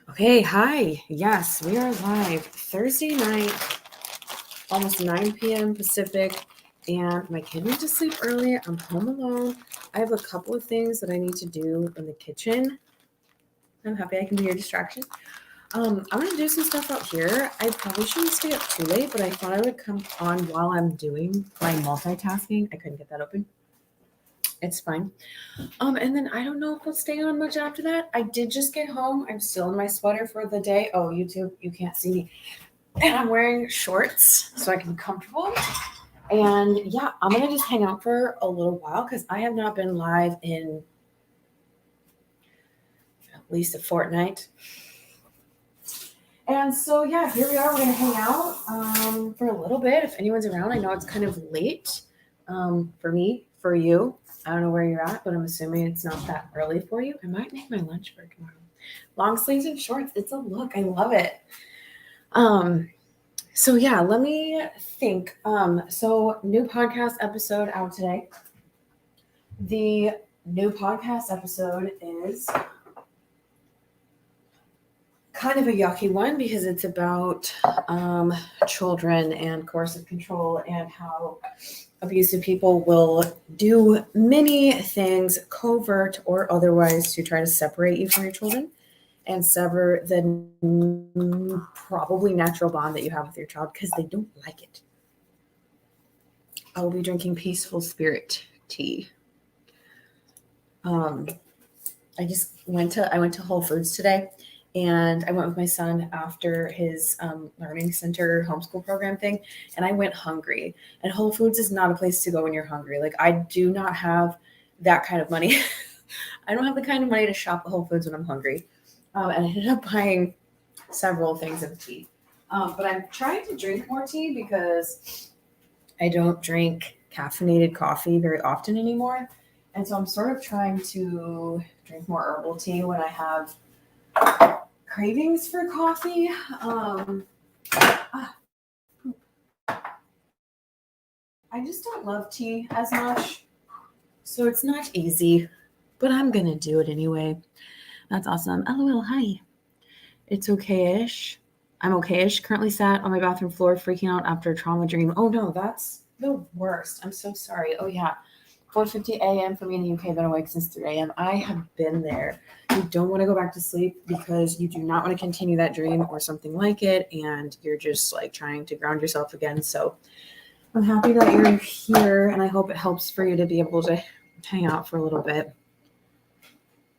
Okay, hi. Yes, we are live Thursday night, almost 9 p.m. Pacific, and my kid went to sleep early. I'm home alone. I have a couple of things that I need to do in the kitchen. I'm happy I can be your distraction. I'm gonna do some stuff out here. I probably shouldn't stay up too late, but I thought I would come on while I'm doing my multitasking. I couldn't get that open. It's fine. And then I don't know if I'll stay on much after that. I did just get home. I'm still in my sweater for the day. Oh, YouTube, you can't see me. And I'm wearing shorts so I can be comfortable. And yeah, I'm gonna just hang out for a little while because I have not been live in at least a fortnight. And so yeah, here we are. We're gonna hang out for a little bit. If anyone's around, I know it's kind of late for me, for you. I don't know where you're at, but I'm assuming it's not that early for you. I might make my lunch for tomorrow. Long sleeves and shorts. It's a look. I love it. So yeah, let me think. So new podcast episode out today. The new podcast episode is kind of a yucky one because it's about children and coercive control and how abusive people will do many things, covert or otherwise, to try to separate you from your children and sever the probably natural bond that you have with your child because they don't like it. I will be drinking Peaceful Spirit tea. I went to Whole Foods today, and I went with my son after his learning center homeschool program thing, and I went hungry. And Whole Foods is not a place to go when you're hungry. Like, I do not have that kind of money. I don't have the kind of money to shop at Whole Foods when I'm hungry. And I ended up buying several things of tea. But I'm trying to drink more tea because I don't drink caffeinated coffee very often anymore. And so I'm sort of trying to drink more herbal tea when I have cravings for coffee. I just don't love tea as much. So it's not easy, but I'm going to do it anyway. That's awesome. LOL, hi. It's okay-ish. I'm okay-ish. Currently sat on my bathroom floor freaking out after a trauma dream. Oh no, that's the worst. I'm so sorry. Oh yeah. 4:50 a.m. for me in the UK. I've been awake since 3 a.m. I have been there. You don't want to go back to sleep because you do not want to continue that dream or something like it, and you're just like trying to ground yourself again. So I'm happy that you're here, and I hope it helps for you to be able to hang out for a little bit.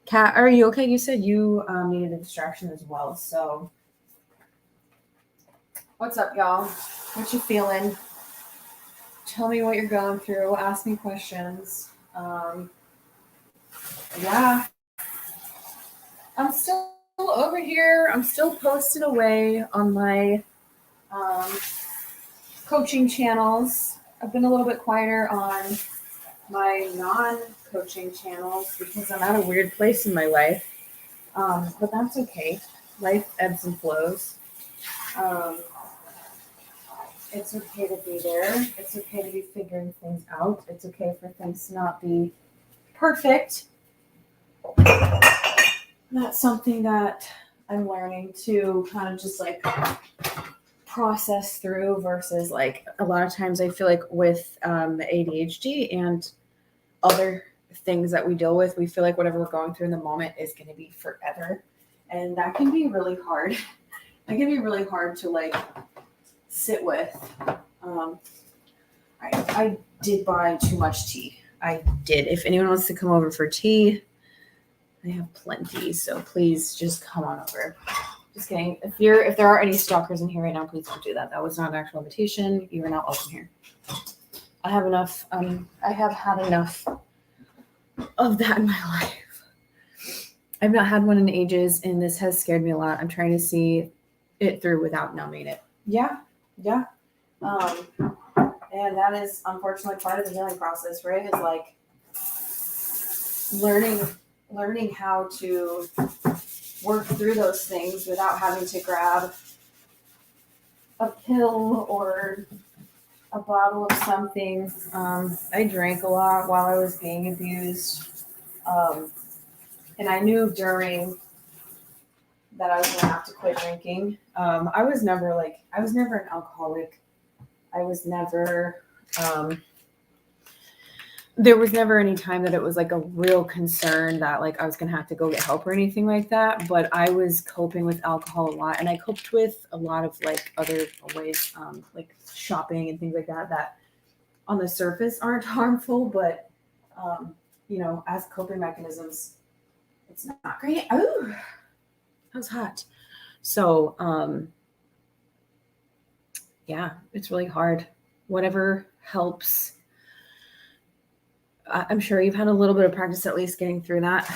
Kat, are you okay? You said you needed a distraction as well. So what's up, y'all? What you feeling? Tell me what you're going through. Ask me questions. Yeah, I'm still over here. I'm still posting away on my coaching channels. I've been a little bit quieter on my non-coaching channels because I'm at a weird place in my life. But that's okay. Life ebbs and flows. It's okay to be there. It's okay to be figuring things out. It's okay for things to not be perfect. That's something that I'm learning to kind of just like process through versus like a lot of times I feel like with ADHD and other things that we deal with, we feel like whatever we're going through in the moment is going to be forever. And that can be really hard. That can be really hard to like sit with. I did buy too much tea. I did. If anyone wants to come over for tea, I have plenty. So please just come on over. Just kidding. If there are any stalkers in here right now, please don't do that. That was not an actual invitation. You are not welcome here. I have enough. I have had enough of that in my life. I've not had one in ages, and this has scared me a lot. I'm trying to see it through without numbing it. Yeah. And that is unfortunately part of the healing process, right? Is like learning how to work through those things without having to grab a pill or a bottle of something. I drank a lot while I was being abused. And I knew during that I was gonna have to quit drinking. I was never an alcoholic. I was never, there was never any time that it was like a real concern that like I was gonna have to go get help or anything like that. But I was coping with alcohol a lot, and I coped with a lot of like other ways, like shopping and things like that, that on the surface aren't harmful, but as coping mechanisms, it's not great. Oh, that was hot. So, yeah, it's really hard. Whatever helps. I'm sure you've had a little bit of practice at least getting through that.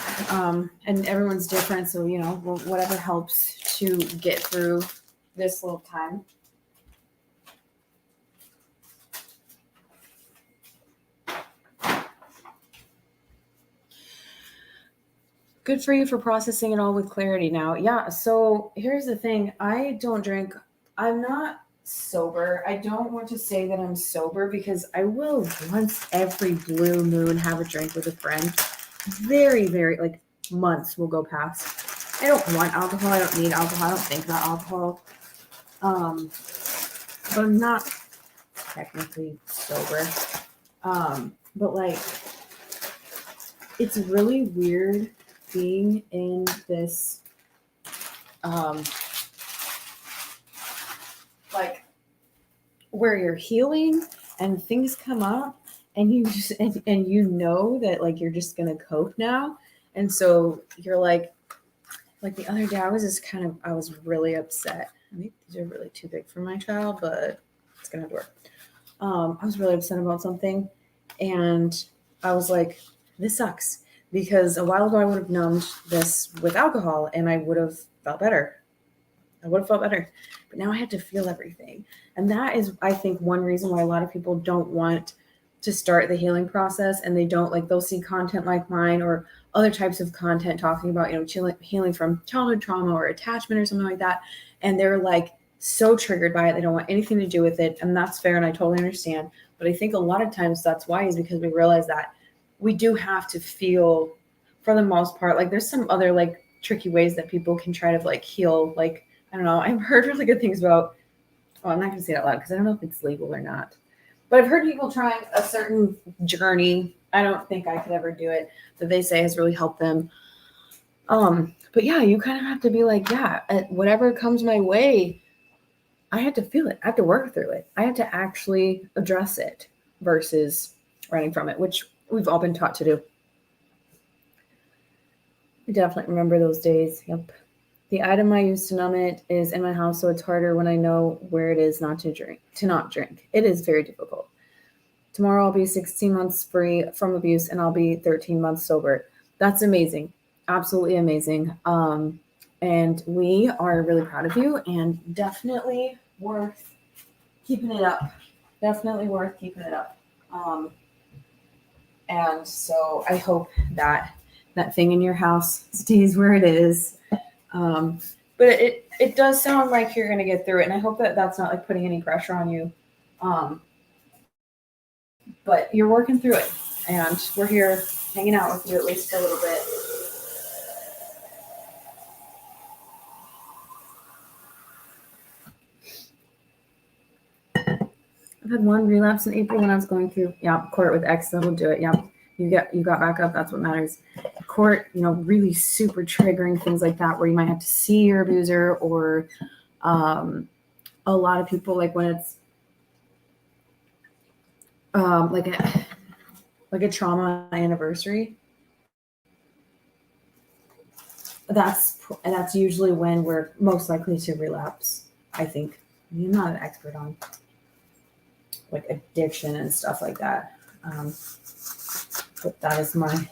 And everyone's different. So, whatever helps to get through this little time. Good for you for processing it all with clarity now. Yeah. So here's the thing. I don't drink. I'm not sober. I don't want to say that I'm sober because I will once every blue moon have a drink with a friend. Very, very like months will go past. I don't want alcohol. I don't need alcohol. I don't think about alcohol. But I'm not technically sober. But like, it's really weird being in this like where you're healing and things come up and you just and you know that like you're just gonna cope now, and so you're like the other day I was really upset. I think these are really too big for my child, but it's gonna have to work. I was really upset about something, and I was like, this sucks. Because a while ago, I would have numbed this with alcohol and I would have felt better. But now I have to feel everything. And that is, I think, one reason why a lot of people don't want to start the healing process, and they don't they'll see content like mine or other types of content talking about, healing from childhood trauma or attachment or something like that. And they're like so triggered by it. They don't want anything to do with it. And that's fair. And I totally understand. But I think a lot of times that's why, is because we realize that we do have to feel, for the most part. Like there's some other like tricky ways that people can try to like heal. Like, I don't know. I've heard really good things about, I'm not going to say it out loud because I don't know if it's legal or not. But I've heard people trying a certain journey. I don't think I could ever do it, that they say has really helped them. But yeah, you kind of have to be like, yeah, whatever comes my way, I had to feel it. I have to work through it. I had to actually address it versus running from it, which we've all been taught to do. I definitely remember those days. Yep. The item I use to numb it is in my house, so it's harder when I know where it is not drink. It is very difficult. Tomorrow I'll be 16 months free from abuse and I'll be 13 months sober. That's amazing. Absolutely amazing. And we are really proud of you, and definitely worth keeping it up. And so I hope that thing in your house stays where it is. But it does sound like you're going to get through it. And I hope that that's not like putting any pressure on you. But you're working through it, and we're here hanging out with you at least for a little bit. I've had one relapse in April when I was going through court with X. That'll do it. You got back up. That's what matters. Court, really super triggering things like that, where you might have to see your abuser, or a lot of people, like when it's like a trauma anniversary. That's usually when we're most likely to relapse. I think. I'm not an expert on like addiction and stuff like that. But that is my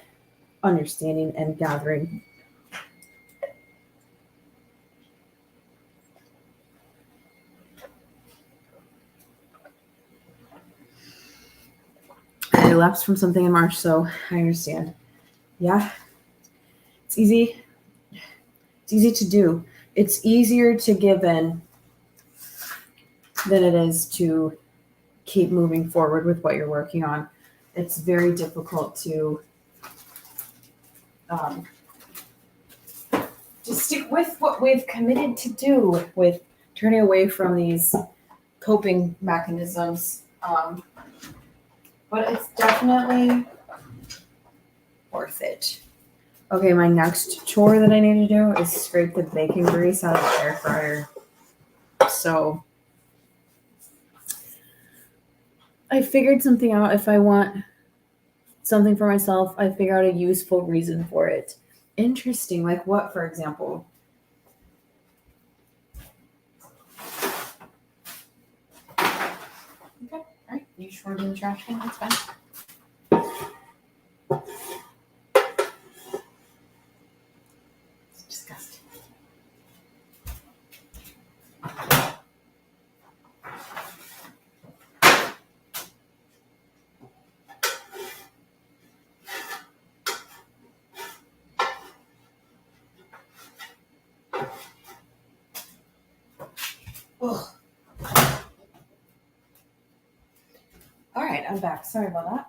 understanding and gathering. I relapsed from something in March, so I understand. Yeah. It's easy. It's easy to do. It's easier to give in than it is to keep moving forward with what you're working on. It's very difficult to to stick with what we've committed to do with turning away from these coping mechanisms. But it's definitely worth it. Okay, my next chore that I need to do is scrape the bacon grease out of the air fryer. So I figured something out. If I want something for myself, I figure out a useful reason for it. Interesting. Like what, for example? Okay, all right. You sure in the trash can? That's fine. It's disgusting. Ugh. All right, I'm back. Sorry about that.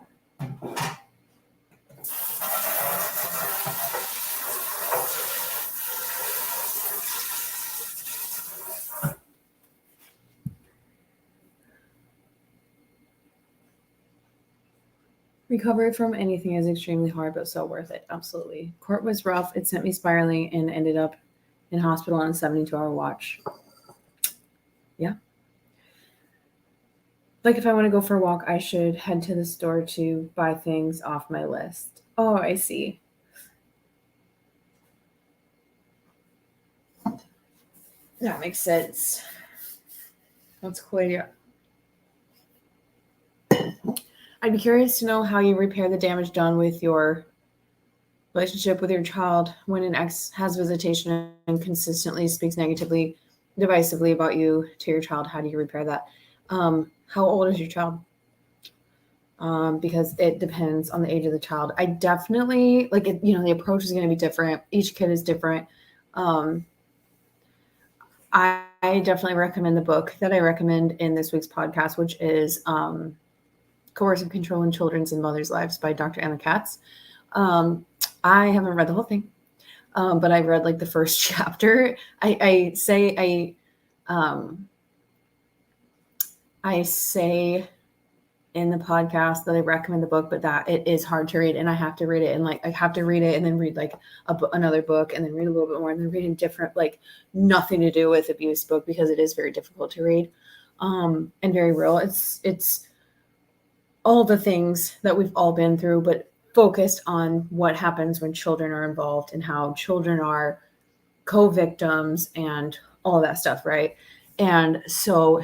Recovery from anything is extremely hard, but so worth it. Absolutely. Court was rough. It sent me spiraling and ended up in hospital on a 72-hour watch. Yeah. Like if I want to go for a walk, I should head to the store to buy things off my list. Oh, I see. That makes sense. That's a cool idea. I'd be curious to know how you repair the damage done with your relationship with your child when an ex has visitation and consistently speaks negatively, divisively about you to your child. How do you repair that? How old is your child? Because it depends on the age of the child. I definitely like it, the approach is going to be different. Each kid is different. I definitely recommend the book that I recommend in this week's podcast, which is Coercive Control in Children's and Mothers' Lives by Dr. Emma Katz. I haven't read the whole thing, but I read like the first chapter. I say in the podcast that I recommend the book, but that it is hard to read and I have to read it. And like, I have to read it and then read like another book and then read a little bit more and then read a different, like nothing to do with abuse book because it is very difficult to read and very real. It's all the things that we've all been through, but focused on what happens when children are involved and how children are co-victims and all that stuff. Right. And so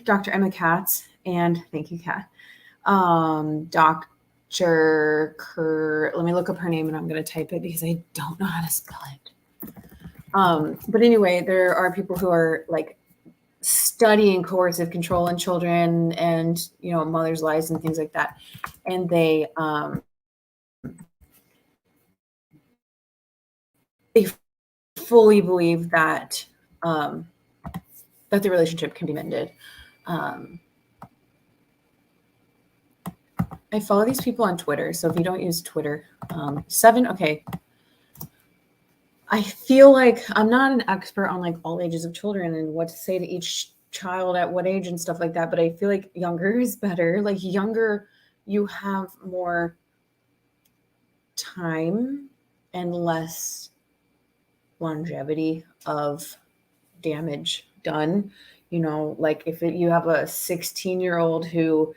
Dr. Emma Katz, and thank you, Kat. Dr. Let me look up her name and I'm going to type it because I don't know how to spell it. But anyway, there are people who are like studying coercive control in children and, mothers' lives and things like that. And they fully believe that, that the relationship can be mended. I follow these people on Twitter. So if you don't use Twitter, okay. I feel like I'm not an expert on like all ages of children and what to say to each child at what age and stuff like that. But I feel like younger is better. Like younger, you have more time and less longevity of damage done. Like if you have a 16-year-old who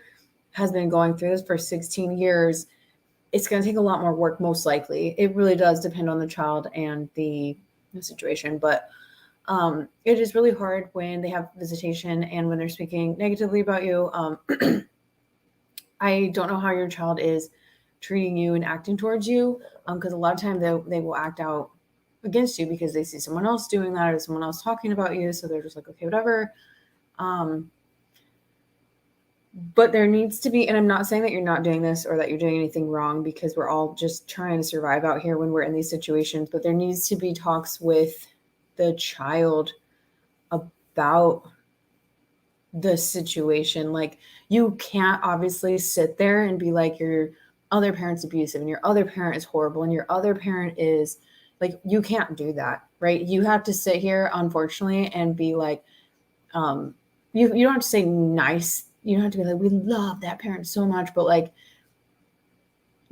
has been going through this for 16 years, it's going to take a lot more work, most likely. It really does depend on the child and the situation. But it is really hard when they have visitation and when they're speaking negatively about you. I don't know how your child is treating you and acting towards you, because a lot of times they will act out against you because they see someone else doing that or someone else talking about you. So they're just like, okay, whatever. But there needs to be, and I'm not saying that you're not doing this or that you're doing anything wrong, because we're all just trying to survive out here when we're in these situations, but there needs to be talks with the child about the situation. Like you can't obviously sit there and be like, your other parent's abusive and your other parent is horrible and your other parent is, Like, you can't do that, right? You have to sit here, unfortunately, and be like, you don't have to say nice. You don't have to be like, we love that parent so much, but like,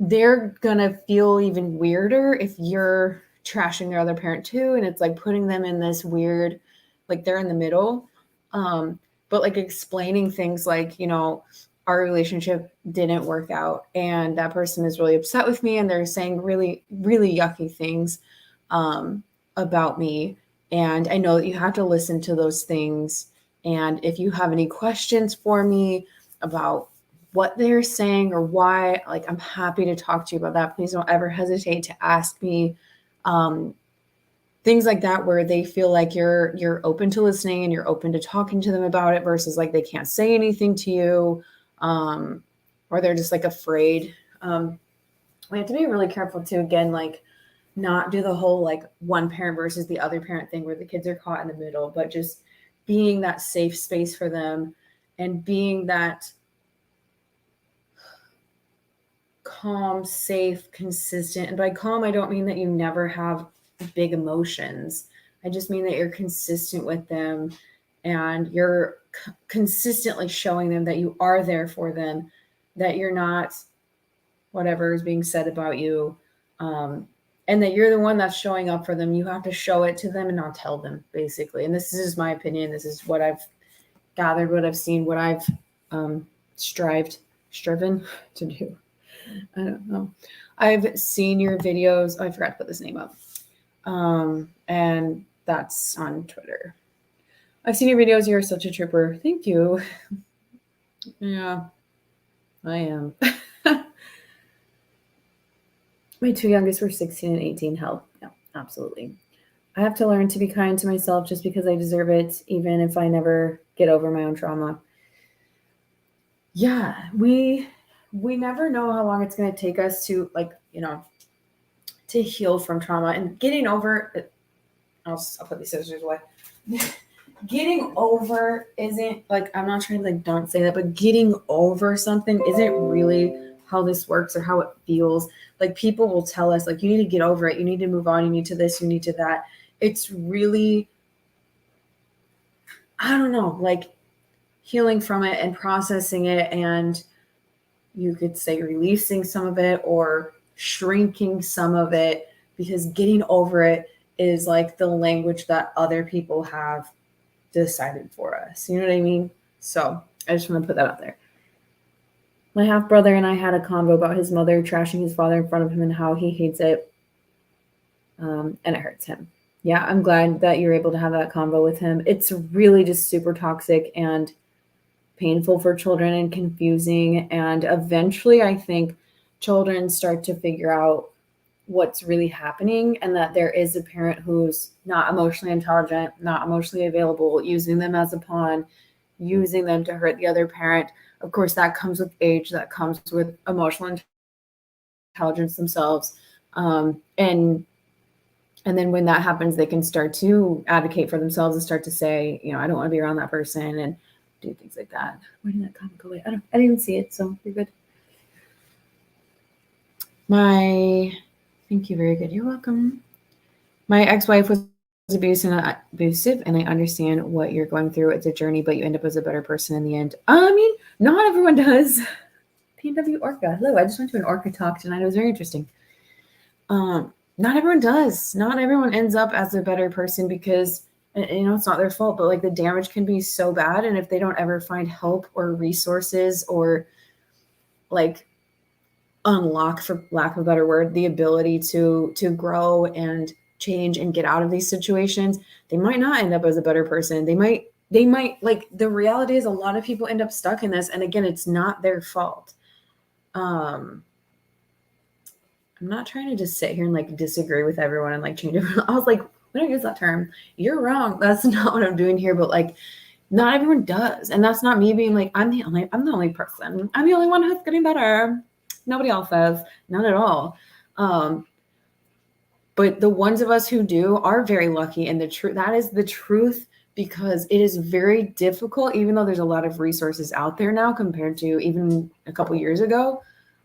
they're gonna feel even weirder if you're trashing their other parent too, and it's like putting them in this weird, like they're in the middle. But like explaining things like, our relationship didn't work out, and that person is really upset with me, and they're saying really, really yucky things about me. And I know that you have to listen to those things. And if you have any questions for me about what they're saying or why, like, I'm happy to talk to you about that. Please don't ever hesitate to ask me. Things like that, where they feel like you're open to listening and you're open to talking to them about it, versus like they can't say anything to you, or they're just like afraid. We have to be really careful too, again, like, not do the whole like one parent versus the other parent thing where the kids are caught in the middle, but just being that safe space for them and being that calm, safe, consistent. And by calm, I don't mean that you never have big emotions. I just mean that you're consistent with them, and you're consistently showing them that you are there for them, that you're not whatever is being said about you, and that you're the one that's showing up for them. You have to show it to them and not tell them, basically. And this is my opinion. This is what I've gathered, what I've seen, what I've striven to do. I don't know. I've seen your videos. Oh, I forgot to put this name up. And that's on Twitter. I've seen your videos. You're such a trooper. Thank you. Yeah, I am. My two youngest were 16 and 18. Hell, yeah, absolutely. I have to learn to be kind to myself just because I deserve it, even if I never get over my own trauma. Yeah, we never know how long it's going to take us to, like, to heal from trauma and getting over it. I'll put these scissors away. Getting over isn't like, I'm not trying to like, don't say that, but getting over something isn't really how this works or how it feels. Like, people will tell us like, you need to get over it, you need to move on, you need to this, you need to that. It's really, I don't know, like healing from it and processing it, and you could say releasing some of it or shrinking some of it, because getting over it is like the language that other people have decided for us. You know what I mean? So I just want to put that out there. My half brother and I had a convo about his mother trashing his father in front of him and how he hates it. And it hurts him. Yeah, I'm glad that you're able to have that convo with him. It's really just super toxic and painful for children and confusing. And eventually, I think children start to figure out what's really happening, and that there is a parent who's not emotionally intelligent, not emotionally available, using them as a pawn, using them to hurt the other parent. Of course, that comes with age, that comes with emotional intelligence themselves. And then when that happens, they can start to advocate for themselves and start to say, I don't want to be around that person, and do things like that. Why did that comment go away? I didn't even see it, so you're good. Thank you, very good. You're welcome. My ex-wife was abusive, and I understand what you're going through. It's a journey, but you end up as a better person in the end. I mean, not everyone does. PW Orca. Hello, I just went to an Orca talk tonight. It was very interesting. Not everyone does. Not everyone ends up as a better person, because it's not their fault, but like the damage can be so bad. And if they don't ever find help or resources, or like unlock, for lack of a better word, the ability to grow and change and get out of these situations, they might not end up as a better person. They might, like, the reality is a lot of people end up stuck in this. And again, it's not their fault. I'm not trying to just sit here and like disagree with everyone and like change everyone. I was like, we don't use that term. You're wrong. That's not what I'm doing here. But like, not everyone does. And that's not me being like, I'm the only person. I'm the only one who's getting better. Nobody else says, not at all. But the ones of us who do are very lucky. And that is the truth, because it is very difficult, even though there's a lot of resources out there now compared to even a couple years ago.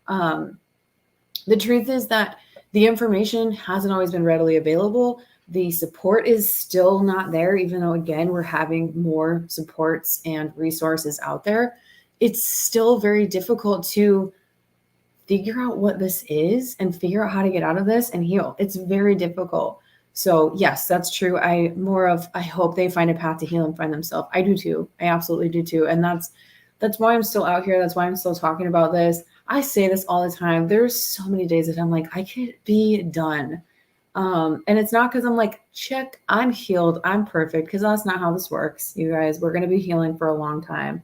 The truth is that the information hasn't always been readily available. The support is still not there, even though, again, we're having more supports and resources out there. It's still very difficult to figure out what this is and figure out how to get out of this and heal. It's very difficult. So yes, that's true. I hope they find a path to heal and find themselves. I do too. I absolutely do too. And that's why I'm still out here. That's why I'm still talking about this. I say this all the time. There's so many days that I'm like, I could be done. And it's not because I'm like, check, I'm healed, I'm perfect, because that's not how this works, you guys. We're going to be healing for a long time.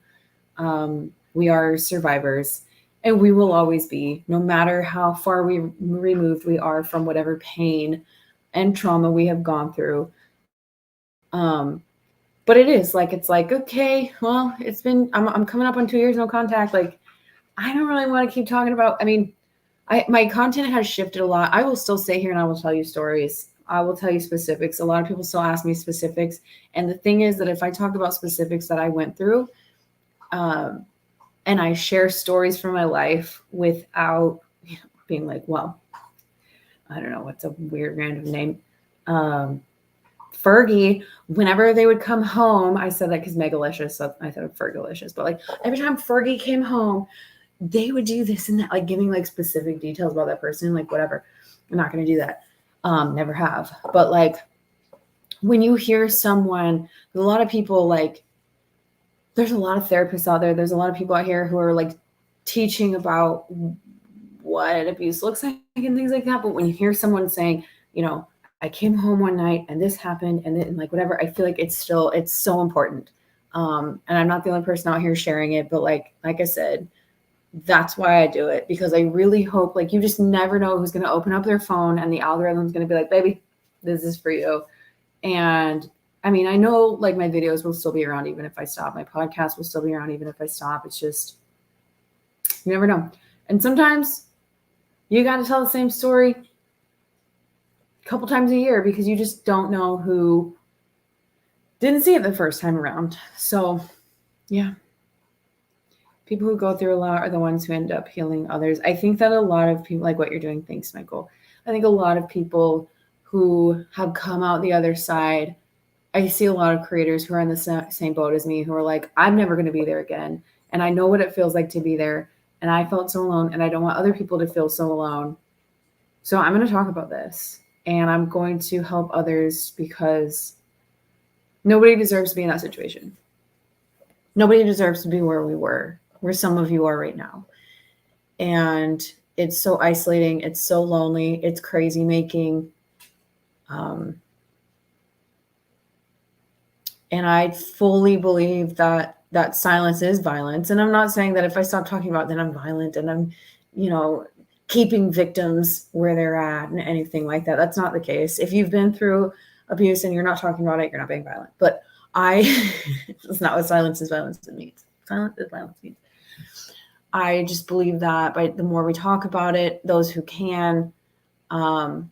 We are survivors, and we will always be, no matter how far removed we are from whatever pain and trauma we have gone through. But it's like, okay, well, I'm coming up on 2 years, no contact. Like, I don't really want to keep talking about, my content has shifted a lot. I will still stay here and I will tell you stories. I will tell you specifics. A lot of people still ask me specifics. And the thing is that if I talk about specifics that I went through, and I share stories from my life without being like, well, I don't know, what's a weird random name? Fergie, whenever they would come home, I said that because Megalicious, so I thought of Fergalicious, but like every time Fergie came home, they would do this and that, like giving like specific details about that person, like whatever. I'm not going to do that. Never have. But like when you hear someone, a lot of people, like there's a lot of therapists out there. There's a lot of people out here who are like teaching about what abuse looks like and things like that. But when you hear someone saying, I came home one night and this happened and like whatever, I feel like it's so important. And I'm not the only person out here sharing it, but like I said, that's why I do it, because I really hope, like, you just never know who's going to open up their phone and the algorithm's going to be like, baby, this is for you. And I know like my videos will still be around even if I stop. My podcast will still be around even if I stop. It's just, you never know. And sometimes you got to tell the same story a couple times a year because you just don't know who didn't see it the first time around. So yeah. People who go through a lot are the ones who end up healing others. I think that a lot of people, like what you're doing, thanks, Michael. I think a lot of people who have come out the other side, I see a lot of creators who are in the same boat as me, who are like, I'm never going to be there again. And I know what it feels like to be there. And I felt so alone, and I don't want other people to feel so alone. So I'm going to talk about this, and I'm going to help others because nobody deserves to be in that situation. Nobody deserves to be where we were, where some of you are right now. And it's so isolating. It's so lonely. It's crazy making. And I fully believe that silence is violence. And I'm not saying that if I stop talking about it, then I'm violent and I'm, keeping victims where they're at and anything like that. That's not the case. If you've been through abuse and you're not talking about it, you're not being violent. But it's not what silence is violence means. Silence is violence means. I just believe that by the more we talk about it, those who can, the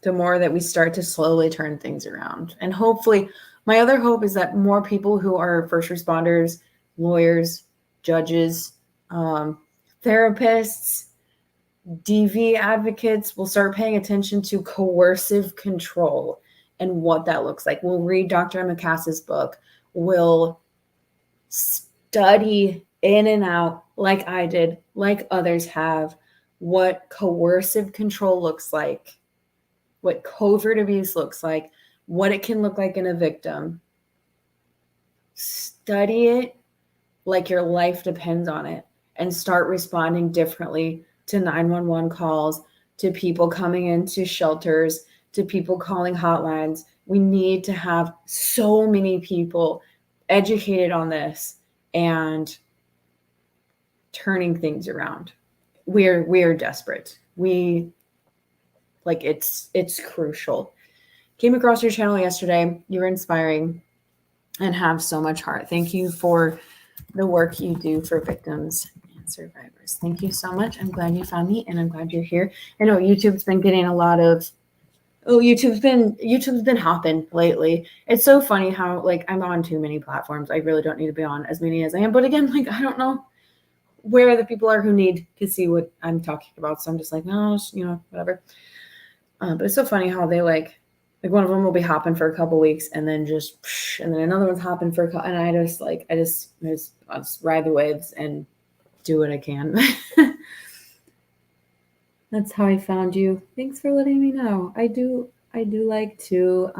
more that we start to slowly turn things around. And hopefully, my other hope is that more people who are first responders, lawyers, judges, therapists, DV advocates will start paying attention to coercive control and what that looks like. We'll read Dr. McCass's book. We'll study in and out, like I did, like others have, what coercive control looks like, what covert abuse looks like, what it can look like in a victim. Study it like your life depends on it and start responding differently to 911 calls, to people coming into shelters, to people calling hotlines. We need to have so many people educated on this and turning things around. We're desperate. It's crucial. Came across your channel yesterday. You were inspiring and have so much heart. Thank you for the work you do for victims and survivors. Thank you so much. I'm glad you found me and I'm glad you're here. I know YouTube's been getting a lot of, YouTube's been hopping lately. It's so funny how, like, I'm on too many platforms. I really don't need to be on as many as I am. But again, like, I don't know where the people are who need to see what I'm talking about. So I'm just like, no, whatever. But it's so funny how they like one of them will be hopping for a couple weeks and then and then another one's hopping for and I just I'll just ride the waves and do what I can. That's how I found you. Thanks for letting me know. I do like to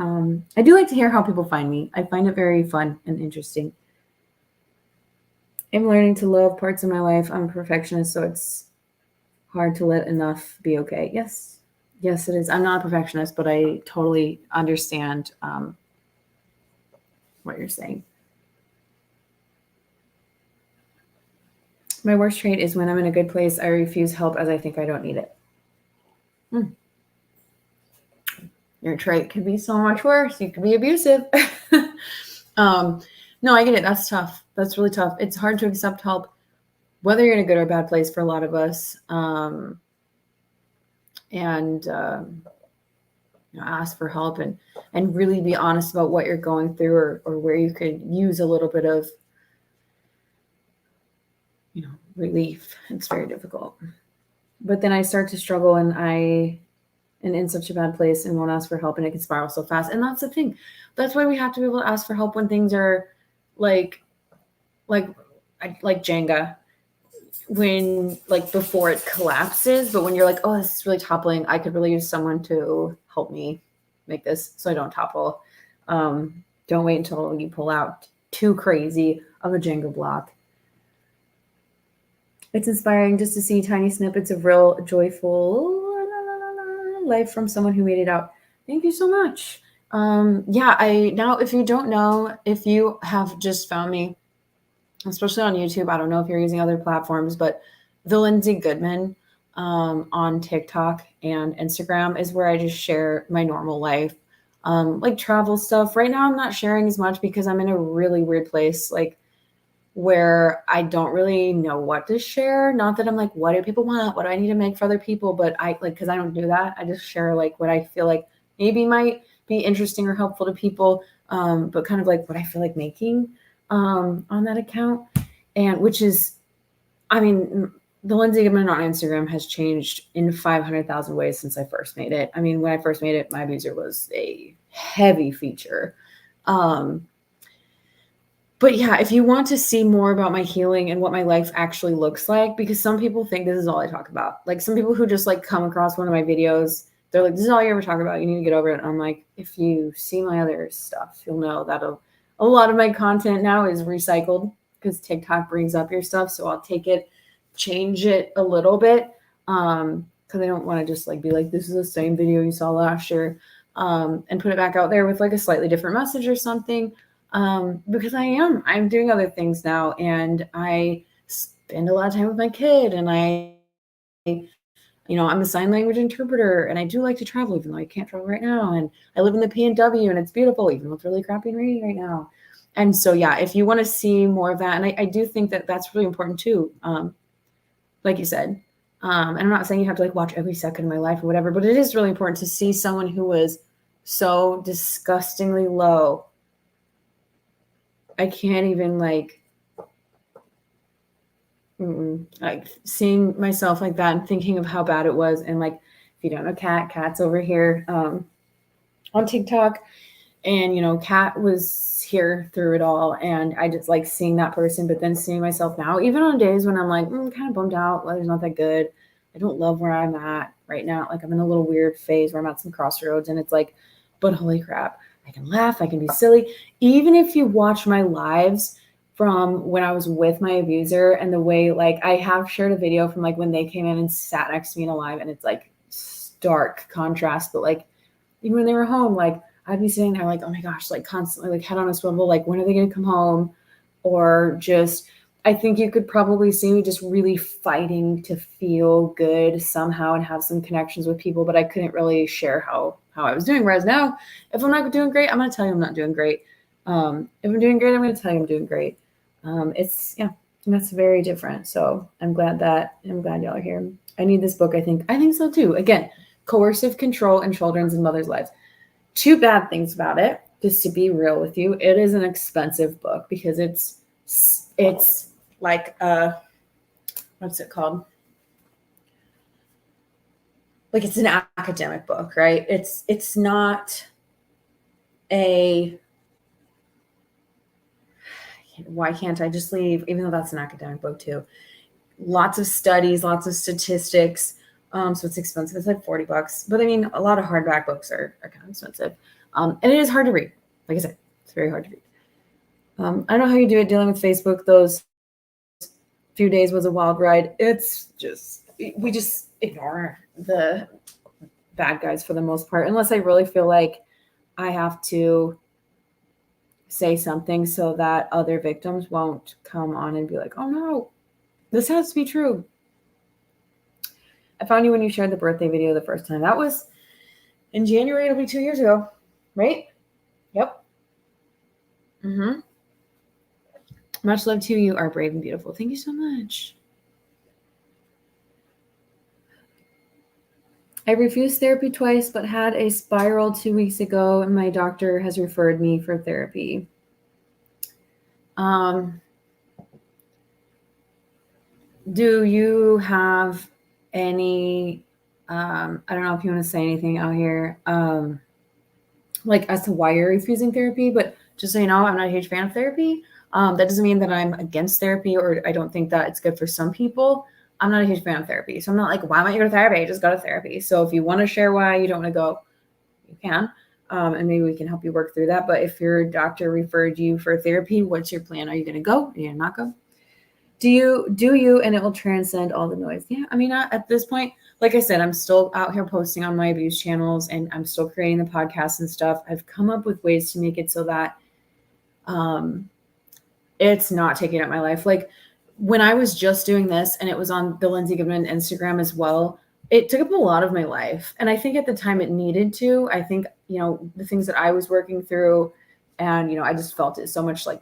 hear how people find me. I find it very fun and interesting. I'm learning to love parts of my life. I'm a perfectionist, so it's hard to let enough be okay. Yes, it is. I'm not a perfectionist, but I totally understand what you're saying. My worst trait is when I'm in a good place, I refuse help as I think I don't need it. Your trait could be so much worse. You could be abusive. No, I get it. That's tough. That's really tough. It's hard to accept help, whether you're in a good or bad place for a lot of us. Ask for help and really be honest about what you're going through or where you could use a little bit of, relief. It's very difficult. But then I start to struggle and I'm in such a bad place and won't ask for help and it can spiral so fast. And that's the thing. That's why we have to be able to ask for help when things are like Jenga, when before it collapses, but when you're like, oh, this is really toppling, I could really use someone to help me make this so I don't topple. Don't wait until you pull out too crazy of a Jenga block. It's inspiring just to see tiny snippets of real joyful life from someone who made it out. Thank you so much. Now if you don't know, if you have just found me, especially on YouTube, I don't know if you're using other platforms, but the Lindsay Goodman on TikTok and Instagram is where I just share my normal life, like travel stuff. Right now I'm not sharing as much because I'm in a really weird place, where I don't really know what to share. Not that I'm like, what do people want? What do I need to make for other people? But because I don't do that. I just share what I feel like maybe might be interesting or helpful to people. But kind of what I feel like making on that account. And which is, the Lindsay Goodman on Instagram has changed in 500,000 ways since I first made it. When I first made it, my abuser was a heavy feature. But yeah, if you want to see more about my healing and what my life actually looks like, because some people think this is all I talk about. Some people who just come across one of my videos, they're like, this is all you ever talk about. You need to get over it. And I'm like, if you see my other stuff, you'll know that a lot of my content now is recycled because TikTok brings up your stuff. So I'll take it, change it a little bit. Because I don't want to just be like, this is the same video you saw last year. And put it back out there with a slightly different message or something. Because I'm doing other things now and I spend a lot of time with my kid and I'm a sign language interpreter and I do like to travel even though I can't travel right now. And I live in the PNW and it's beautiful, even though it's really crappy and rainy right now. And so, yeah, if you want to see more of that, and I do think that that's really important too. Like you said, and I'm not saying you have to watch every second of my life or whatever, but it is really important to see someone who was so disgustingly low. I can't even seeing myself like that and thinking of how bad it was. And if you don't know Kat's over here on TikTok, and Kat was here through it all. And I just seeing that person, but then seeing myself now, even on days when I'm kind of bummed out, weather's not that good. I don't love where I'm at right now. I'm in a little weird phase where I'm at some crossroads and it's but holy crap, I can laugh, I can be silly. Even if you watch my lives from when I was with my abuser and the way I have shared a video from when they came in and sat next to me in a live and it's stark contrast, but even when they were home, I'd be sitting there oh my gosh, constantly head on a swivel, when are they going to come home? Or just, I think you could probably see me just really fighting to feel good somehow and have some connections with people, but I couldn't really share how I was doing. Whereas now, if I'm not doing great, I'm going to tell you I'm not doing great. If I'm doing great, I'm going to tell you I'm doing great. That's very different. So I'm glad y'all are here. I need this book. I think so too. Again, coercive control in children's and mothers' lives. Two bad things about it, just to be real with you. It is an expensive book because it's like a what's it called? Like it's an academic book, right? It's not a, why can't I just leave? Even though that's an academic book too. Lots of studies, lots of statistics. So it's expensive. It's like $40. But I mean, a lot of hardback books are kind of expensive. And it is hard to read. Like I said, it's very hard to read. I don't know how you do it dealing with Facebook. Those few days was a wild ride. It's just, we just ignore the bad guys for the most part, unless I really feel like I have to say something so that other victims won't come on and be like, oh no, this has to be true. I found you when you shared the birthday video the first time. That was in January. It'll be 2 years ago, right? Yep. Much love to you. You are brave and beautiful. Thank you so much. I refused therapy twice, but had a spiral 2 weeks ago, and my doctor has referred me for therapy. Do you have any, I don't know if you want to say anything out here, like as to why you're refusing therapy, but just so you know, I'm not a huge fan of therapy. That doesn't mean that I'm against therapy or I don't think that it's good for some people. I'm not a huge fan of therapy. So I'm not like, why might you go to therapy? Just go to therapy. So if you want to share why you don't want to go, you can. And maybe we can help you work through that. But if your doctor referred you for therapy, what's your plan? Are you going to go? Are you going to not go? Do you, and it will transcend all the noise. Yeah. I mean, at this point, like I said, I'm still out here posting on my abuse channels and I'm still creating the podcast and stuff. I've come up with ways to make it so that, it's not taking up my life. Like when I was just doing this and it was on the Lindsay Goodman Instagram as well, it took up a lot of my life. And I think at the time it needed to. I think, the things that I was working through and, I just felt it so much like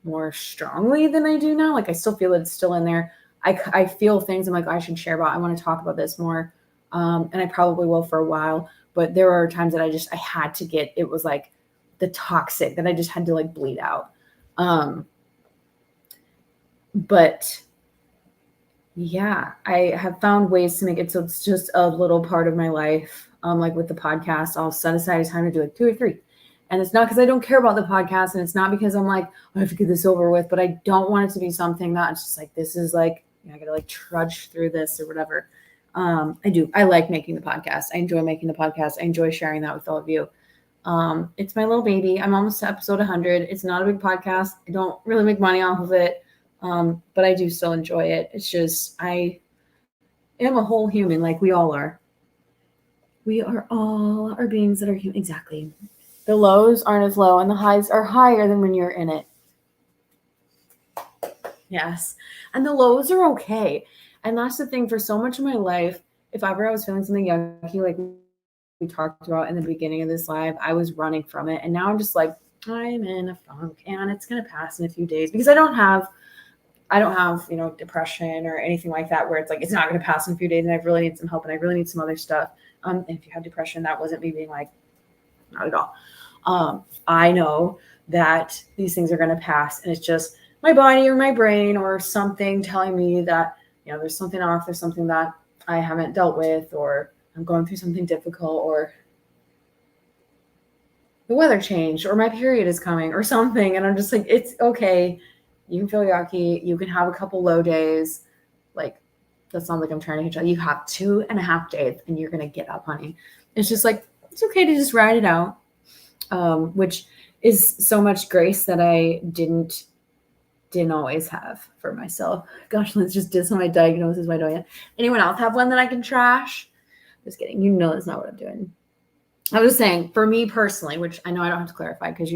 more strongly than I do now. Like I still feel it's still in there. I feel things I'm like, I should share about. I want to talk about this more. And I probably will for a while. But there are times that I had to get, it was like the toxic that I just had to like bleed out. But yeah, I have found ways to make it so it's just a little part of my life. Like with the podcast, I'll set aside a time to do like 2 or 3. And it's not because I don't care about the podcast. And it's not because I'm like, I have to get this over with, but I don't want it to be something that it's just like, this is like, I got to like trudge through this or whatever. I do. I like making the podcast. I enjoy making the podcast. I enjoy sharing that with all of you. It's my little baby. I'm almost to episode 100. It's not a big podcast. I don't really make money off of it. But I do still enjoy it. It's just, I am a whole human like we all are. We are all our beings that are human. Exactly. The lows aren't as low and the highs are higher than when you're in it. Yes. And the lows are okay. And that's the thing for so much of my life. If ever I was feeling something yucky, like we talked about in the beginning of this live, I was running from it. And now I'm just like, I'm in a funk and it's going to pass in a few days because I don't have, depression or anything like that, where it's like, it's not going to pass in a few days and I really need some help and I really need some other stuff. And if you have depression, that wasn't me being like, not at all. I know that these things are going to pass and it's just my body or my brain or something telling me that, there's something off, there's something that I haven't dealt with, or I'm going through something difficult, or the weather changed, or my period is coming or something. And I'm just like, it's okay. You can feel yucky. You can have a couple low days. Like, that sounds like I'm trying to hit you. You have 2.5 days and you're going to get up, honey. It's just like, it's okay to just ride it out. Which is so much grace that I didn't always have for myself. Gosh, let's just diss on my diagnosis. Why don't you? Anyone else have one that I can trash? Just kidding. That's not what I'm doing. I was saying, for me personally, which I know I don't have to clarify because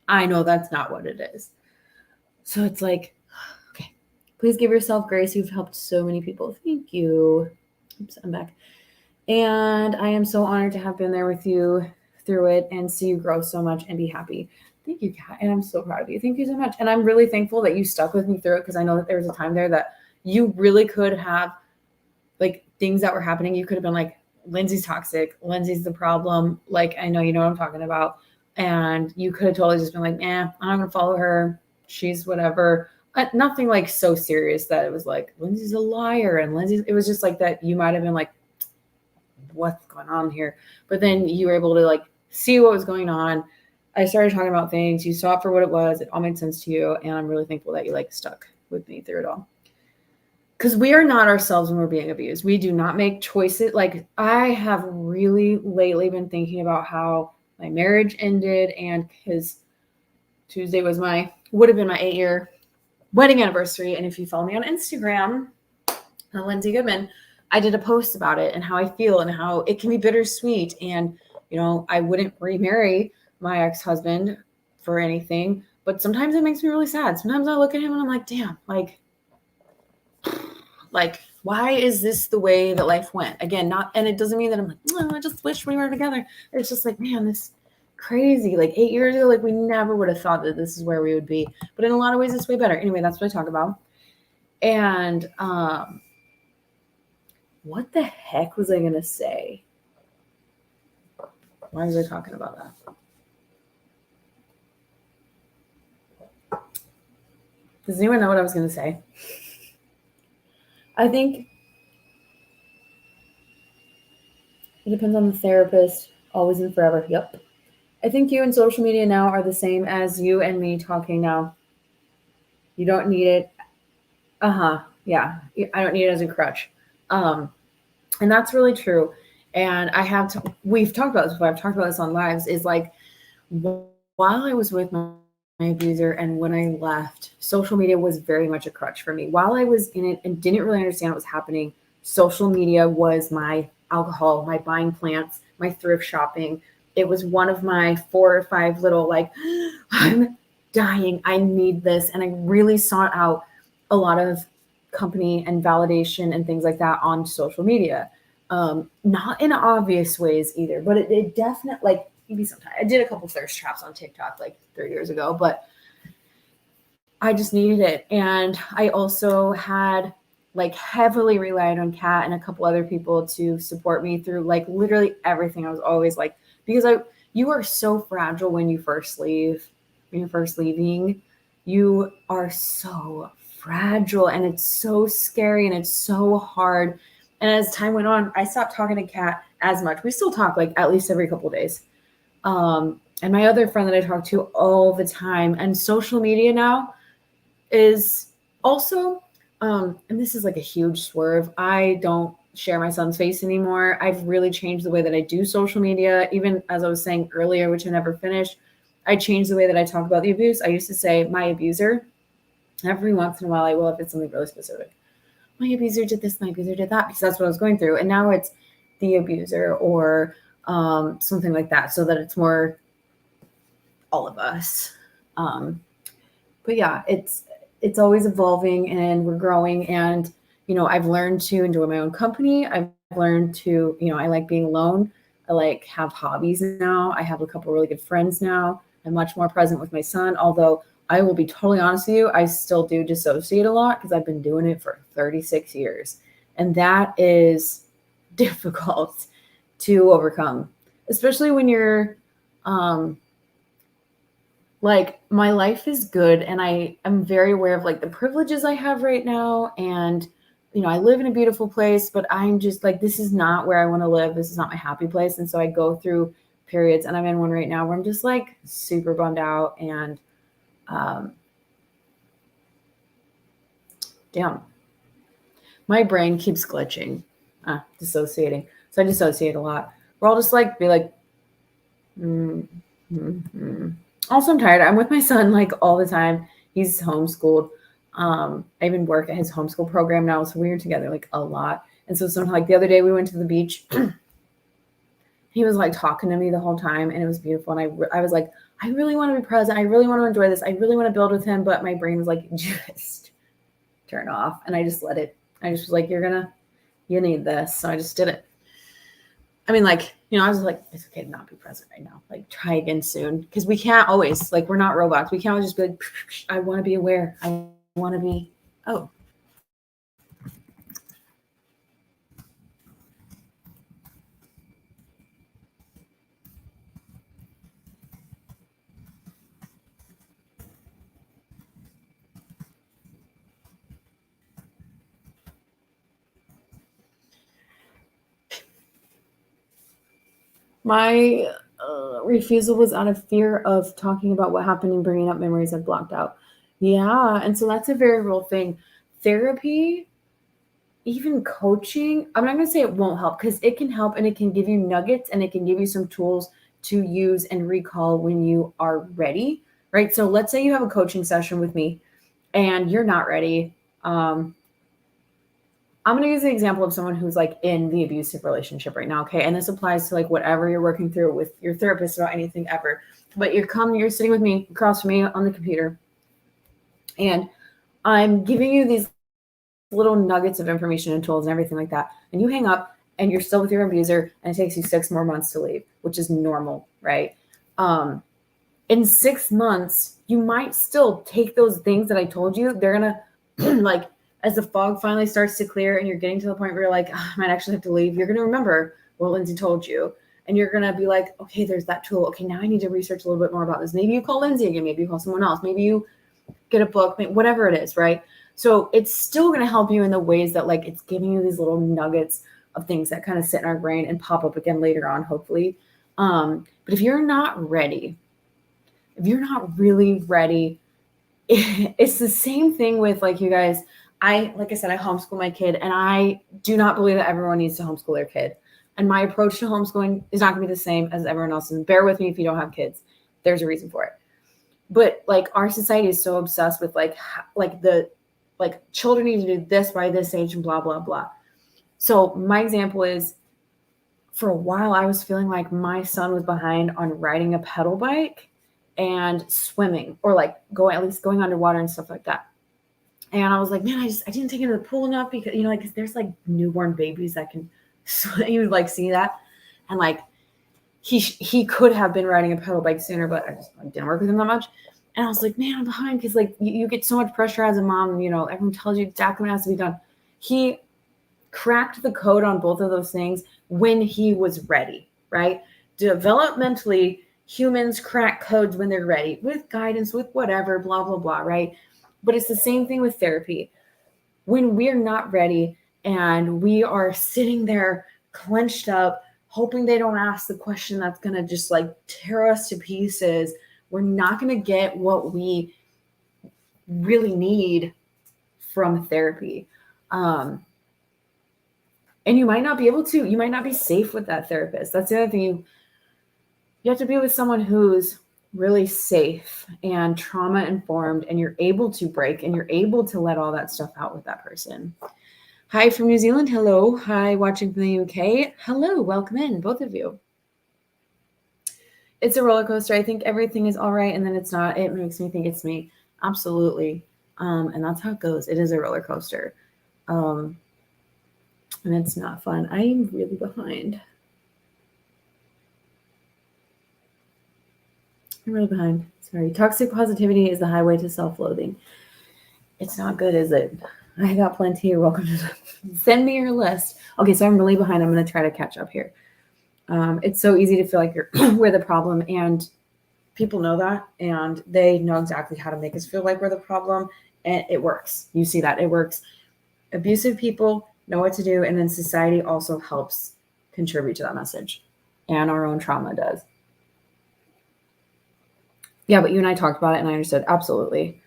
I know that's not what it is. So it's like, okay, please give yourself grace. You've helped so many people. Thank you. Oops, I'm back. And I am so honored to have been there with you through it and see you grow so much and be happy. Thank you, Kat. And I'm so proud of you. Thank you so much. And I'm really thankful that you stuck with me through it because I know that there was a time there that you really could have like things that were happening. You could have been like, Lindsay's toxic. Lindsay's the problem. Like, I know you know what I'm talking about. And you could have totally just been like, I'm not going to follow her. She's whatever. nothing like so serious that it was like Lindsay's a liar and Lindsay's. It was just like that. You might have been like, what's going on here? But then you were able to like see what was going on. I started talking about things. You saw it for what it was. It all made sense to you, and I'm really thankful that you like stuck with me through it all. Because we are not ourselves when we're being abused. We do not make choices. Like I have really lately been thinking about how my marriage ended, and because Tuesday would have been my 8-year wedding anniversary. And if you follow me on Instagram, Lindsay Goodman, I did a post about it and how I feel and how it can be bittersweet. And, I wouldn't remarry my ex-husband for anything, but sometimes it makes me really sad. Sometimes I look at him and I'm like, damn, like, why is this the way that life went? Again, and it doesn't mean that I'm like, oh, I just wish we were together. It's just like, man, this crazy. Like 8 years ago, like we never would have thought that this is where we would be. But in a lot of ways, it's way better. Anyway, that's what I talk about. And what the heck was I going to say? Why was I talking about that? Does anyone know what I was going to say? I think it depends on the therapist, always and forever. Yep. I think you and social media now are the same as you and me talking now. You don't need it. Yeah. I don't need it as a crutch. And that's really true. And we've talked about this before. I've talked about this on lives is like, while I was with my abuser and when I left, social media was very much a crutch for me. While I was in it and didn't really understand what was happening, social media was my alcohol, my buying plants, my thrift shopping. It was one of my 4 or 5 little like, I'm dying, I need this. And I really sought out a lot of company and validation and things like that on social media. Not in obvious ways either, but it definitely like maybe sometimes I did a couple thirst traps on TikTok like 3 years ago, but I just needed it. And I also had like heavily relied on Kat and a couple other people to support me through like literally everything. I was always like, because you are so fragile when you're first leaving, you are so fragile and it's so scary and it's so hard. And as time went on, I stopped talking to Kat as much. We still talk like at least every couple days. And my other friend that I talk to all the time, and social media now is also, and this is like a huge swerve. I don't share my son's face anymore. I've really changed the way that I do social media. Even as I was saying earlier, which I never finished, I changed the way that I talk about the abuse. I used to say my abuser. Every once in a while I will if it's something really specific. My abuser did this, my abuser did that, because that's what I was going through. And now it's the abuser or something like that, so that it's more all of us. But yeah, it's always evolving and we're growing. And, I've learned to enjoy my own company. I've learned to, I like being alone. I like have hobbies now. I have a couple really good friends now. I'm much more present with my son. Although I will be totally honest with you, I still do dissociate a lot because I've been doing it for 36 years. And that is difficult to overcome, especially when you're, like my life is good and I am very aware of like the privileges I have right now. And, I live in a beautiful place, but I'm just like, this is not where I want to live. This is not my happy place. And so I go through periods, and I'm in one right now where I'm just like super bummed out and, damn, my brain keeps glitching, dissociating. So I dissociate a lot. We're all just like, be like, Also, I'm tired. I'm with my son like all the time. He's homeschooled. I even work at his homeschool program now, so we're together like a lot. And so sometimes, like the other day, we went to the beach. He was like talking to me the whole time, and it was beautiful. And I was like, I really want to be present. I really want to enjoy this. I really want to build with him, but my brain was like, just turn off. And I just let it. I just was like, you need this. So I just did it. I mean, like, I was like, it's okay to not be present right now. Like, try again soon. Because we can't always, like, we're not robots. We can't always just be like, I want to be aware. I want to be, oh. My refusal was out of fear of talking about what happened and bringing up memories I've blocked out. Yeah. And so that's a very real thing. Therapy, even coaching, I'm not going to say it won't help because it can help and it can give you nuggets and it can give you some tools to use and recall when you are ready, right? So let's say you have a coaching session with me and you're not ready. I'm going to use the example of someone who's like in the abusive relationship right now. Okay. And this applies to like whatever you're working through with your therapist about anything ever. But you're sitting with me across from me on the computer. And I'm giving you these little nuggets of information and tools and everything like that. And you hang up and you're still with your abuser and it takes you 6 more months to leave, which is normal, right? In 6 months, you might still take those things that I told you. They're going to like, as the fog finally starts to clear and you're getting to the point where you're like, I might actually have to leave, you're going to remember what Lindsay told you. And you're going to be like, okay, there's that tool. Okay, now I need to research a little bit more about this. Maybe you call Lindsay again. Maybe you call someone else. Maybe you get a book, whatever it is, right? So it's still going to help you in the ways that like it's giving you these little nuggets of things that kind of sit in our brain and pop up again later on, hopefully. But if you're not ready, if you're not really ready, it's the same thing with like you guys. Like I said, I homeschool my kid and I do not believe that everyone needs to homeschool their kid. And my approach to homeschooling is not going to be the same as everyone else's. Bear with me if you don't have kids. There's a reason for it. But like our society is so obsessed with like children need to do this by this age and blah, blah, blah. So my example is for a while, I was feeling like my son was behind on riding a pedal bike and swimming or like at least going underwater and stuff like that. And I was like, man, I didn't take him to the pool enough because, like, cause there's like newborn babies that can swim. You would like see that. And like, he could have been riding a pedal bike sooner, but I just didn't work with him that much. And I was like, man, I'm behind because like you get so much pressure as a mom, everyone tells you exactly what has to be done. He cracked the code on both of those things when he was ready, right? Developmentally, humans crack codes when they're ready with guidance, with whatever, blah, blah, blah, right? But it's the same thing with therapy. When we're not ready and we are sitting there clenched up, hoping they don't ask the question that's going to just like tear us to pieces, we're not going to get what we really need from therapy. And you might not be able to, you might not be safe with that therapist. That's the other thing. You have to be with someone who's really safe and trauma informed, and you're able to break and you're able to let all that stuff out with that person. Hi from New Zealand. Hello. Hi, watching from the UK. Hello. Welcome in, both of you. It's a roller coaster. I think everything is all right, and then it's not. It makes me think it's me. Absolutely. And that's how it goes. It is a roller coaster. And it's not fun. I am really behind. I'm really behind. Sorry. Toxic positivity is the highway to self-loathing. It's not good, is it? I got plenty. You're welcome to send me your list. Okay, so I'm really behind. I'm going to try to catch up here. It's so easy to feel like we're the problem, and people know that, and they know exactly how to make us feel like we're the problem, and it works. You see that. It works. Abusive people know what to do, and then society also helps contribute to that message, and our own trauma does. Yeah, but you and I talked about it, and I understood. Absolutely.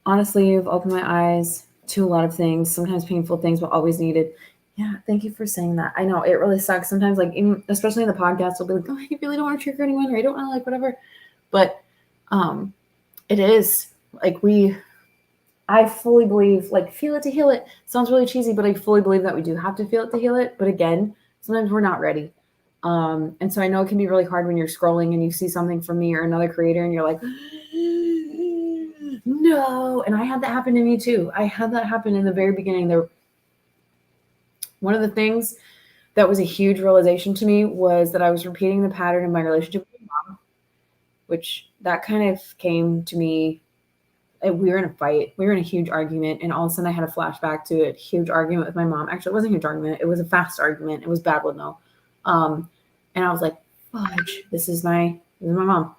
Honestly, you've opened my eyes to a lot of things, sometimes painful things, but always needed. Yeah, thank you for saying that. I know it really sucks. Sometimes, like, especially in the podcast, I'll be like, oh, I really don't want to trigger anyone, or I don't want to like whatever. But it is like I fully believe, like, feel it to heal it. Sounds really cheesy, but I fully believe that we do have to feel it to heal it. But again, sometimes we're not ready. And so I know it can be really hard when you're scrolling and you see something from me or another creator and you're like, no. And I had that happen to me too. I had that happen in the very beginning. One of the things that was a huge realization to me was that I was repeating the pattern in my relationship with my mom, which that kind of came to me. We were in a fight. We were in a huge argument. And all of a sudden I had a flashback to a huge argument with my mom. Actually, it wasn't a huge argument. It was a fast argument. It was bad one though. And I was like, fudge, this is my mom.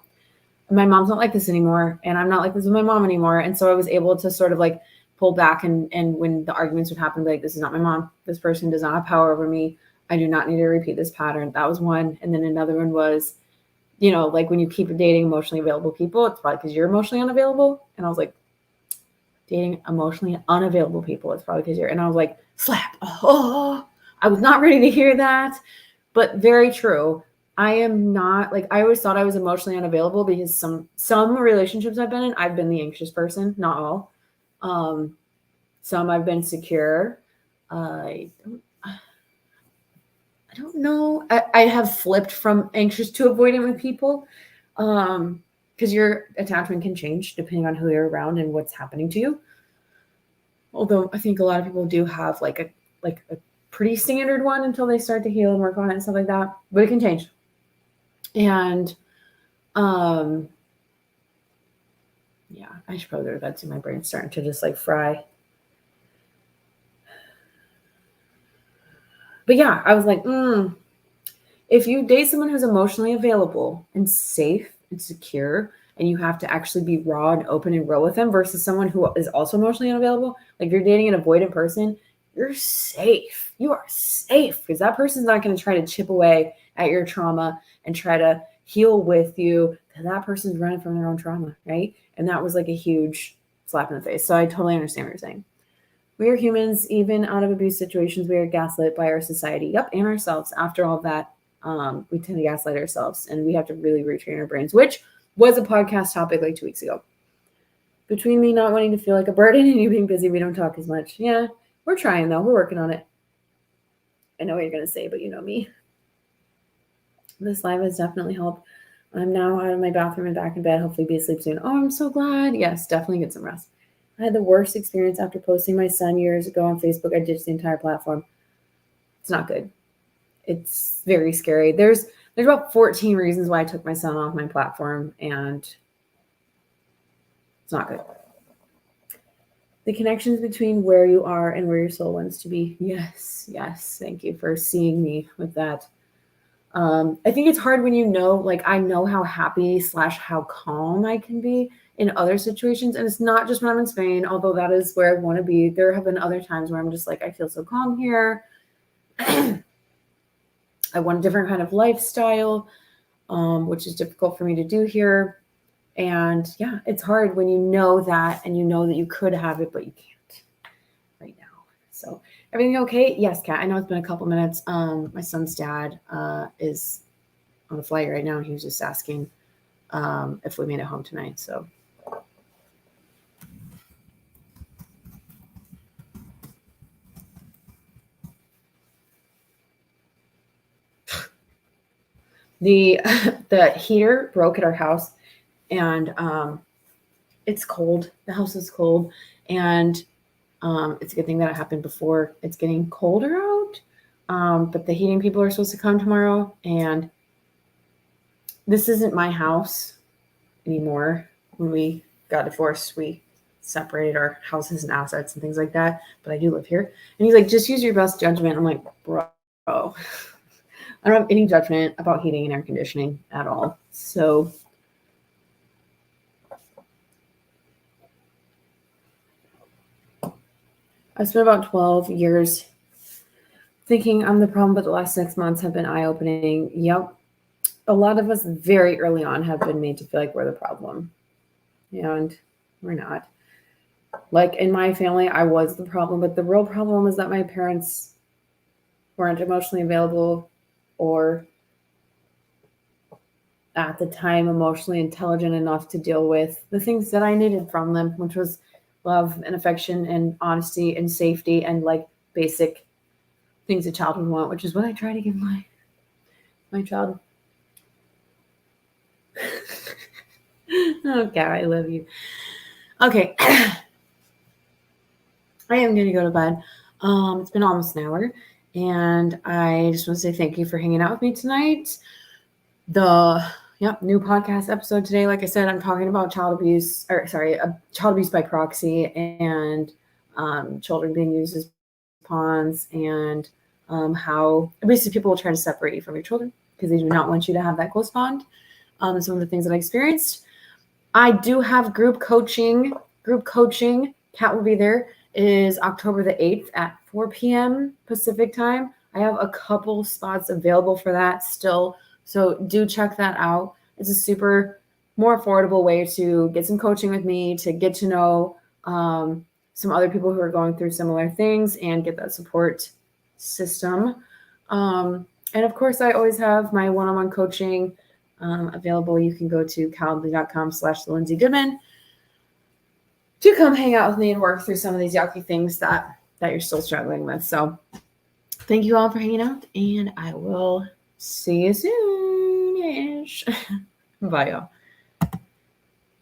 My mom's not like this anymore. And I'm not like this with my mom anymore. And so I was able to sort of like pull back and when the arguments would happen, be like, this is not my mom. This person does not have power over me. I do not need to repeat this pattern. That was one. And then another one was, like when you keep dating emotionally available people, it's probably because you're emotionally unavailable. And I was like, dating emotionally unavailable people, it's probably because you're, and I was like, slap. Oh, I was not ready to hear that. But very true. I am not, like, I always thought I was emotionally unavailable because some relationships I've been in, I've been the anxious person, not all. Some I've been secure. I don't know. I have flipped from anxious to avoidant with people. Because your attachment can change depending on who you're around and what's happening to you. Although I think a lot of people do have like a pretty standard one until they start to heal and work on it and stuff like that. But it can change. And yeah, I should probably go to bed too. My brain's starting to just like fry. But yeah, I was like, if you date someone who's emotionally available and safe and secure, and you have to actually be raw and open and real with them versus someone who is also emotionally unavailable, like you're dating an avoidant person, you're safe. You are safe because that person's not going to try to chip away at your trauma and try to heal with you because that person's running from their own trauma, right? And that was like a huge slap in the face. So I totally understand what you're saying. We are humans, even out of abuse situations, we are gaslit by our society. Yep, and ourselves. After all that, we tend to gaslight ourselves, and we have to really retrain our brains, which was a podcast topic like 2 weeks ago. Between me not wanting to feel like a burden and you being busy, we don't talk as much. Yeah, we're trying, though. We're working on it. I know what you're going to say, but you know me. This live has definitely helped. I'm now out of my bathroom and back in bed. Hopefully be asleep soon. Oh, I'm so glad. Yes, definitely get some rest. I had the worst experience after posting my son years ago on Facebook. I ditched the entire platform. It's not good. It's very scary. There's about 14 reasons why I took my son off my platform, and it's not good. The connections between where you are and where your soul wants to be. Yes. Thank you for seeing me with that. I think it's hard when I know how happy / how calm I can be in other situations. And it's not just when I'm in Spain, although that is where I want to be. There have been other times where I'm just like, I feel so calm here. I want a different kind of lifestyle, which is difficult for me to do here. And yeah, it's hard when you know that and you know that you could have it, but you can't right now. So everything okay? Yes, Kat. I know it's been a couple minutes. My son's dad is on a flight right now. He was just asking if we made it home tonight. So the heater broke at our house, and it's cold. The house is cold, and it's a good thing that it happened before it's getting colder out. But the heating people are supposed to come tomorrow, and this isn't my house anymore. When we got divorced, we separated our houses and assets and things like that. But I do live here. And he's like, just use your best judgment. I'm like, bro, I don't have any judgment about heating and air conditioning at all. So I've spent about 12 years thinking I'm the problem, but the last 6 months have been eye-opening. Yep. A lot of us very early on have been made to feel like we're the problem. And we're not. Like in my family, I was the problem, but the real problem is that my parents weren't emotionally available or at the time emotionally intelligent enough to deal with the things that I needed from them, which was love and affection and honesty and safety and like basic things a child would want, which is what I try to give my child. Okay, I love you. Okay. I am going to go to bed. It's been almost an hour, and I just want to say thank you for hanging out with me tonight. New podcast episode today. Like I said, I'm talking about child abuse by proxy and children being used as pawns, and how basically people will try to separate you from your children because they do not want you to have that close bond. Some of the things that I experienced. I do have group coaching. Kat will be there. It is October the 8th at 4 p.m. Pacific time. I have a couple spots available for that still. So do check that out. It's a super more affordable way to get some coaching with me, to get to know some other people who are going through similar things and get that support system. And of course, I always have my one-on-one coaching available. You can go to calendly.com/LindsayGoodman to come hang out with me and work through some of these yucky things that you're still struggling with. So thank you all for hanging out, and I will see you soon-ish. Bye, y'all.